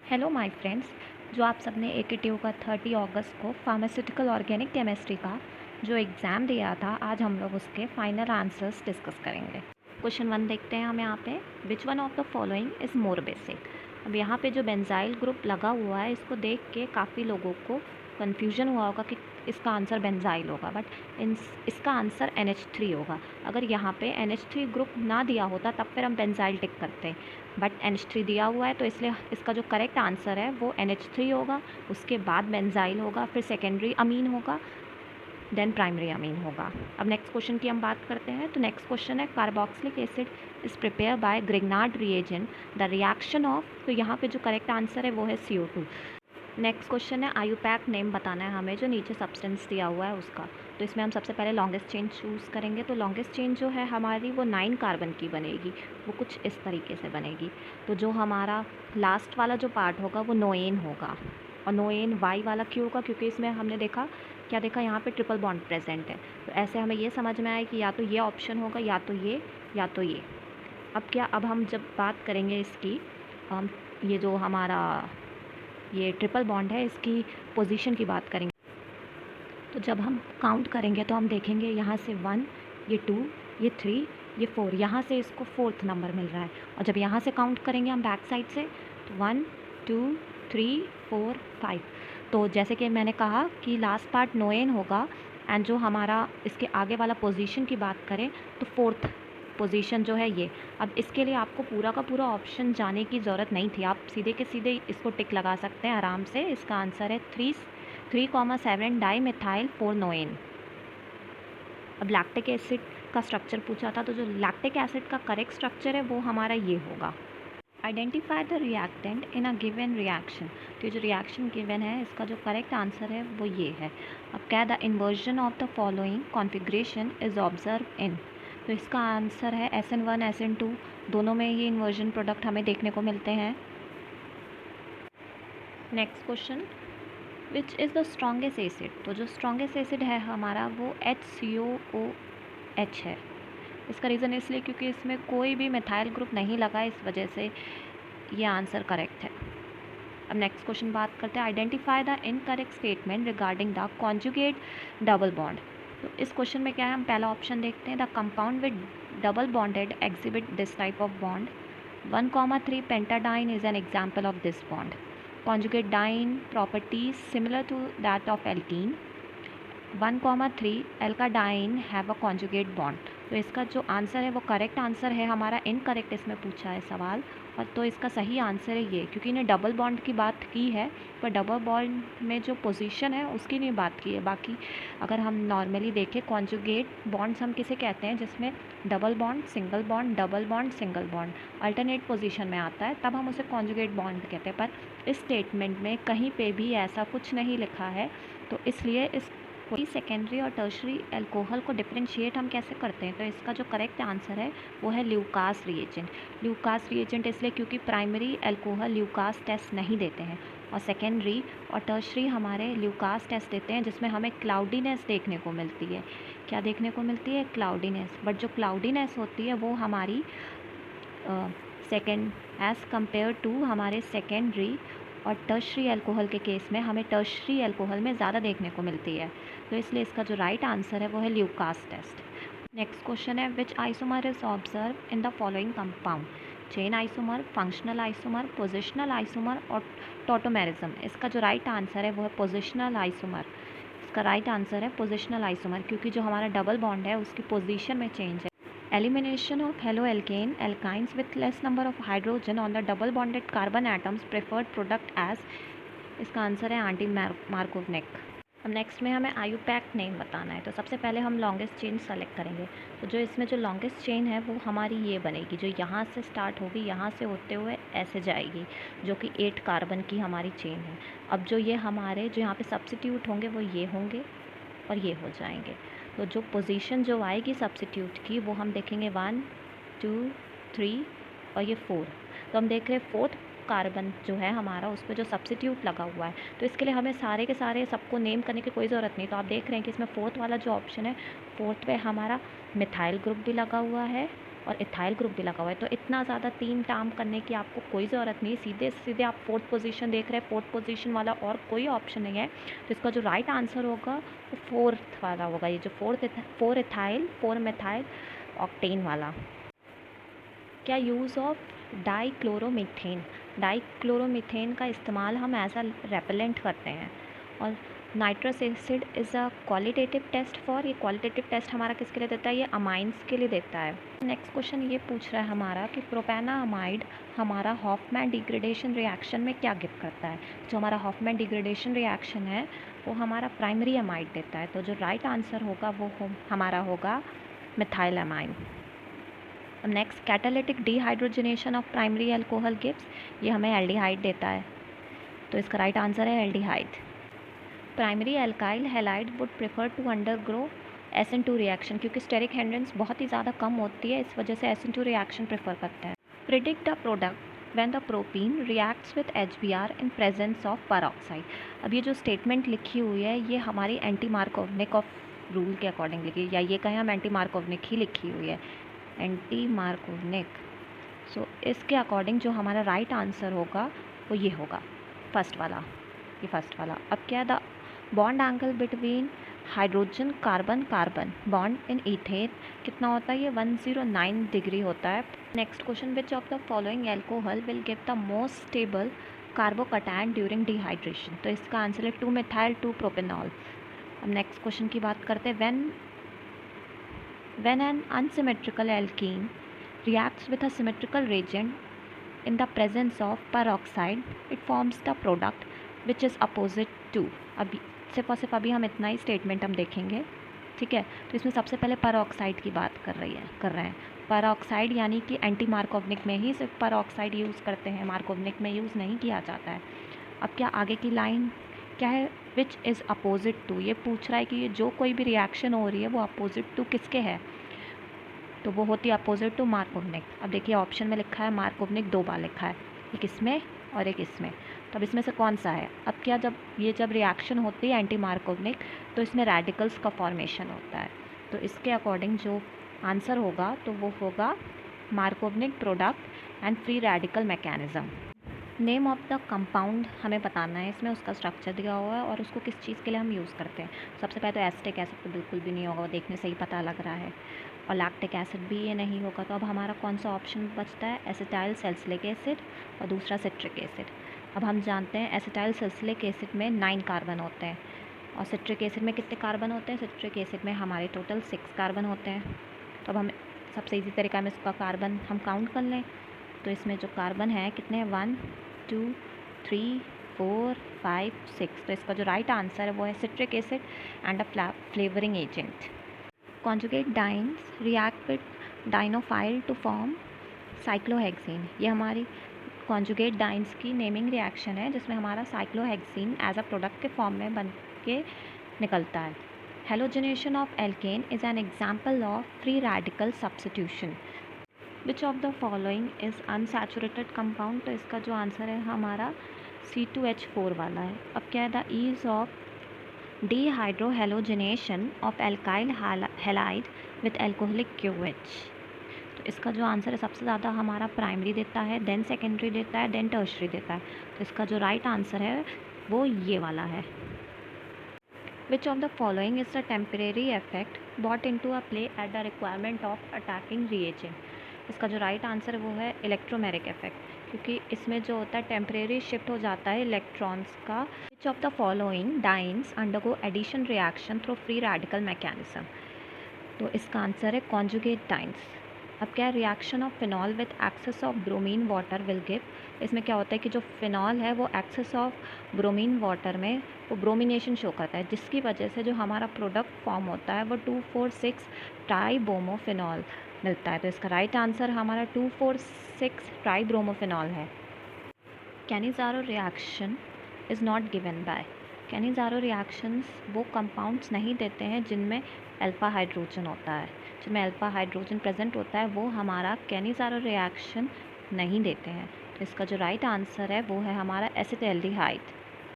Hello my friends. जो आप सबने AKTU का 30 अगस्त को फार्मास्यूटिकल ऑर्गेनिक केमिस्ट्री का जो एग्ज़ाम दिया था, आज हम लोग उसके फाइनल आंसर्स डिस्कस करेंगे। क्वेश्चन 1 देखते हैं हम यहाँ पे। Which one of the following is more basic. अब यहाँ पे जो बेंजाइल ग्रुप लगा हुआ है, इसको देख के काफ़ी लोगों को कन्फ्यूजन हुआ होगा कि इसका आंसर बेंजाइल होगा, बट इसका आंसर NH3 होगा। अगर यहाँ पे NH3 ग्रुप ना दिया होता तब फिर हम बेंजाइल टिक करते, बट NH3 दिया हुआ है तो इसलिए इसका जो करेक्ट आंसर है वो NH3 होगा, उसके बाद बेंजाइल होगा, फिर सेकेंडरी अमीन होगा, देन प्राइमरी अमीन होगा। अब नेक्स्ट क्वेश्चन की हम बात करते हैं। तो नेक्स्ट क्वेश्चन है carboxylic acid is prepare by Grignard reagent the reaction of. तो यहाँ पे जो करेक्ट आंसर है वो है CO2। नेक्स्ट क्वेश्चन है आयुपैक नेम बताना है हमें, जो नीचे सब्सटेंस दिया हुआ है उसका। तो इसमें हम सबसे पहले लॉन्गेस्ट चेन चूज़ करेंगे। तो लॉन्गेस्ट चेन जो है हमारी वो 9 कार्बन की बनेगी, वो कुछ इस तरीके से बनेगी। तो जो हमारा लास्ट वाला जो पार्ट होगा वो नोएन होगा, और नोएन वाई वाला क्यों होगा, क्योंकि इसमें हमने देखा, क्या देखा, यहाँ पे ट्रिपल बॉन्ड प्रेजेंट है। तो ऐसे हमें ये समझ में आए कि या तो ये ऑप्शन होगा, या तो ये, या तो ये। अब हम जब बात करेंगे इसकी, ये जो हमारा ये ट्रिपल बॉन्ड है इसकी पोजीशन की बात करेंगे। तो जब हम काउंट करेंगे तो हम देखेंगे यहाँ से 1, ये 2, ये 3, ये 4, यहाँ से इसको 4th नंबर मिल रहा है। और जब यहाँ से काउंट करेंगे हम बैक साइड से, तो 1 2 3 4 5। तो जैसे कि मैंने कहा कि लास्ट पार्ट नोएन होगा, एंड जो हमारा इसके आगे वाला पोजीशन की बात करें तो 4th पोजीशन जो है ये। अब इसके लिए आपको पूरा का पूरा ऑप्शन जाने की ज़रूरत नहीं थी, आप सीधे के सीधे इसको टिक लगा सकते हैं आराम से। इसका आंसर है 3,7 डाई मिथाइल 4 नोएन। अब लैक्टिक एसिड का स्ट्रक्चर पूछा था, तो जो लैक्टिक एसिड का करेक्ट स्ट्रक्चर है वो हमारा ये होगा। Identify the reactant in a given reaction. तो ये जो रिएक्शन गिवन है इसका जो करेक्ट आंसर है वो ये है। अब क्या, the inversion of the following configuration is observe इन। तो इसका आंसर है SN1 SN2, दोनों में ये इन्वर्जन प्रोडक्ट हमें देखने को मिलते हैं। Next question, which is the strongest acid. तो जो स्ट्रॉन्गेस्ट एसिड है हमारा वो HCOOH है। इसका रीज़न इसलिए क्योंकि इसमें कोई भी मिथाइल ग्रुप नहीं लगा, इस वजह से ये आंसर करेक्ट है। अब नेक्स्ट क्वेश्चन बात करते हैं, identify the incorrect statement regarding the conjugate double bond. तो इस क्वेश्चन में क्या है, हम पहला ऑप्शन देखते हैं, the compound with double bonded exhibit this type of bond. 1,3 pentadiene is an example of this bond. Conjugate diene properties similar to that of alkene. 1,3 alkadiene have a conjugate bond. तो इसका जो answer है वो correct answer है हमारा, incorrect इसमें पूछा है सवाल, और तो इसका सही आंसर है ये, क्योंकि इन्हें डबल बॉन्ड की बात की है, पर डबल बॉन्ड में जो पोजीशन है उसकी नहीं बात की है। बाकी अगर हम नॉर्मली देखें कॉन्जुगेट बॉन्ड्स हम किसे कहते हैं, जिसमें double bond single bond double bond single bond alternate position में आता है, तब हम उसे कॉन्जुगेट बॉन्ड कहते हैं। पर इस स्टेटमेंट में कहीं पे भी ऐसा कुछ नहीं लिखा है, तो इसलिए इस सेकेंडरी और टर्शरी अल्कोहल को डिफरेंशिएट हम कैसे करते हैं। तो इसका जो करेक्ट आंसर है वो है ल्यूकास रिएजेंट। ल्यूकास रिएजेंट इसलिए क्योंकि प्राइमरी अल्कोहल ल्यूकास टेस्ट नहीं देते हैं, और सेकेंडरी और टर्शरी हमारे ल्यूकास टेस्ट देते हैं, जिसमें हमें क्लाउडीनेस देखने को मिलती है। क्या देखने को मिलती है? क्लाउडीनेस। बट जो क्लाउडीनेस होती है वो हमारी सेकेंड एज़ कम्पेयर टू हमारे सेकेंडरी और टर्शरी अल्कोहल के केस में हमें टर्शरी अल्कोहल में ज़्यादा देखने को मिलती है। तो इसलिए इसका जो राइट आंसर है वो है ल्यूकास टेस्ट। नेक्स्ट क्वेश्चन है, which isomer is observe in the following compound. Chain isomer, functional isomer, positional isomer और टॉटोमेरिज्म। इसका जो राइट आंसर है वो है पोजिशनल आइसोमर। इसका राइट आंसर है पोजिशनल आइसोमर, क्योंकि जो हमारा डबल बॉन्ड है उसकी पोजीशन में चेंज है। Elimination of haloalkane alkynes with less number of hydrogen on the double bonded carbon atoms preferred product as। इसका आंसर है एंटी मार्कोवनिक। अब नेक्स्ट में हमें आयुपैक नेम बताना है। तो सबसे पहले हम लॉन्गेस्ट चेन सेलेक्ट करेंगे। तो जो इसमें जो लॉन्गेस्ट चेन है वो हमारी ये बनेगी, जो यहाँ से स्टार्ट होगी, यहाँ से होते हुए ऐसे जाएगी, जो कि 8 कार्बन की हमारी चेन है। अब जो ये हमारे जो यहाँ पे सब्स्टिट्यूट होंगे वो ये होंगे और ये हो जाएंगे। तो जो पोजीशन जो आएगी सब्स्टिट्यूट की वो हम देखेंगे 1 2 3 और ये 4। तो हम देख रहे हैं 4th कार्बन जो है हमारा उस पर जो सब्स्टिट्यूट लगा हुआ है। तो इसके लिए हमें सारे के सारे सबको नेम करने की कोई ज़रूरत नहीं। तो आप देख रहे हैं कि इसमें 4th वाला जो ऑप्शन है, 4th पे हमारा मिथाइल ग्रुप भी लगा हुआ है, और इथाइल ग्रुप भी लगा हुआ है। तो इतना ज़्यादा 3 टर्म करने की आपको कोई ज़रूरत नहीं, सीधे सीधे आप फोर्थ पोजीशन देख रहे हैं, फोर्थ पोजीशन वाला और कोई ऑप्शन नहीं है। तो इसका जो राइट आंसर होगा वो फोर्थ वाला होगा, ये जो फोर इथाइल 4 मेथाइल ऑक्टेन वाला। क्या यूज़ ऑफ डाइक्लोरोमीथेन का इस्तेमाल हम एज अ रेपेलेंट करते हैं। और nitrous acid is a qualitative test for, ये क्वालिटेटिव टेस्ट हमारा किसके लिए देता है, ये अमाइंस के लिए देता है। नेक्स्ट क्वेश्चन ये पूछ रहा है हमारा कि प्रोपेनामाइड हमारा हॉफमैन डिग्रेडेशन रिएक्शन में क्या गिव करता है। जो हमारा हॉफमैन डिग्रेडेशन रिएक्शन है वो हमारा प्राइमरी अमाइड देता है। तो जो राइट आंसर होगा वो हमारा होगा methylamine. Next, catalytic dehydrogenation of primary alcohol gives, ये हमें एल्डिहाइड देता है। तो इसका राइट आंसर है aldehyde. Primary alkyl halide would prefer to undergo SN2 reaction, क्योंकि स्टेरिक हिंड्रेंस बहुत ही ज़्यादा कम होती है, इस वजह से SN2 रिएक्शन प्रेफर करते हैं। Predict the product when the propene reacts with HBr in presence of peroxide. अब ये जो स्टेटमेंट लिखी हुई है ये हमारी एंटी मार्कोवनिक ऑफ रूल के अकॉर्डिंग लिखी, या ये कहें हम एंटी मार्कोवनिक ही लिखी हुई है, एंटी मार्कोवनिक। सो इसके अकॉर्डिंग जो हमारा राइट आंसर होगा वो ये होगा फर्स्ट वाला, ये फर्स्ट वाला। अब क्या, the bond angle between hydrogen carbon carbon bond in ethane कितना होता है, ये 109 डिग्री होता है। Next question, which of the following alcohol will give the most stable carbocation during dehydration. तो इसका आंसर है 2 मेथाइल 2 प्रोपेनॉल। अब नेक्स्ट क्वेश्चन की बात करते हैं, when an unsymmetrical alkene reacts with a symmetrical reagent in the presence of peroxide, it forms the product which is opposite to। अभी सिर्फ अभी हम इतना ही स्टेटमेंट हम देखेंगे, ठीक है। तो इसमें सबसे पहले पेरोक्साइड की बात कर रहे हैं। पेरोक्साइड यानी कि एंटी मार्कोवनिक में ही सिर्फ पेरोक्साइड यूज़ करते हैं, मार्कोवनिक में यूज़ नहीं किया जाता है। अब क्या आगे की लाइन क्या है, विच इज़ अपोजिट टू, ये पूछ रहा है कि ये जो कोई भी रिएक्शन हो रही है वो अपोजिट टू किसके है, तो वो होती है अपोजिट टू मार्कोवनिक। अब देखिए ऑप्शन में लिखा है मार्कोवनिक 2 बार लिखा है, एक इसमें और एक इसमें। तो अब इसमें से कौन सा है, अब क्या, जब रिएक्शन होती है एंटी मार्कोवनिक तो इसमें रेडिकल्स का फॉर्मेशन होता है। तो इसके अकॉर्डिंग जो आंसर होगा तो वो होगा Markovnikov product and free radical mechanism. Name of the compound हमें बताना है, इसमें उसका स्ट्रक्चर दिया हुआ है और उसको किस चीज़ के लिए हम यूज़ करते हैं। सबसे पहले तो एसिटिक एसिड तो बिल्कुल भी नहीं होगा, वो देखने से ही पता लग रहा है, और लैक्टिक एसिड भी ये नहीं होगा। तो अब हमारा कौन सा ऑप्शन बचता है, एसिटाइल सैलिसिलिक एसिड और दूसरा सिट्रिक एसिड। अब हम जानते हैं एसिटाइल सैलिसिलिक एसिड में 9 कार्बन होते हैं और सिट्रिक एसिड में कितने कार्बन होते हैं, सिट्रिक एसिड में हमारे टोटल 6 कार्बन होते हैं। तो अब हम सबसे ईजी तरीका में इसका कार्बन हम काउंट कर लें, तो इसमें जो कार्बन है कितने हैं, 1 2 3 4 5 6। तो इसका जो राइट आंसर है वो है citric acid and a flavouring agent. Conjugate dienes react with dienophile to form cyclohexene, ये हमारी कॉन्जुगेट डाइन्स की नेमिंग रिएक्शन है जिसमें हमारा साइक्लोहेक्सीन एज अ प्रोडक्ट के फॉर्म में बन के निकलता है। Halogenation of alkane is an example of free radical substitution. Which of the following is unsaturated compound, तो इसका जो आंसर है हमारा C2H4 वाला है। अब क्या है, the ease of dehydrohalogenation of alkyl halide with alcoholic QH। तो इसका जो आंसर है सबसे ज़्यादा हमारा प्राइमरी देता है, देन सेकेंडरी देता है, देन टर्शरी देता है। तो इसका जो राइट आंसर है वो ये वाला है। Which of the following is the temporary effect brought into a play at the requirement of attacking reagent. इसका जो राइट आंसर है वो है इलेक्ट्रोमेरिक इफेक्ट, क्योंकि इसमें जो होता है टेम्परेरी शिफ्ट हो जाता है इलेक्ट्रॉन्स का। Which of the following dienes undergo addition reaction through free radical mechanism, तो इसका आंसर है कॉन्जुगेट डाइन्स। अब क्या है, reaction of phenol with excess of bromine water will give, इसमें क्या होता है कि जो फिनॉल है वो एक्सेस ऑफ ब्रोमीन वाटर में वो ब्रोमिनेशन शो करता है, जिसकी वजह से जो हमारा प्रोडक्ट फॉर्म होता है वो 2,4,6 ट्राइब्रोमोफिनॉल मिलता है। तो इसका राइट आंसर हमारा 2,4,6 ट्राइब्रोमोफिनॉल है। Cannizzaro reaction is not given by, Cannizzaro reactions वो कंपाउंड्स नहीं देते हैं जिनमें अल्फ़ा हाइड्रोजन होता है, जिनमें अल्फ़ा हाइड्रोजन प्रेजेंट होता है वो हमारा कैनिज़ारो रिएक्शन नहीं देते हैं। तो इसका जो राइट आंसर है वो है हमारा एसिटाल्डिहाइड।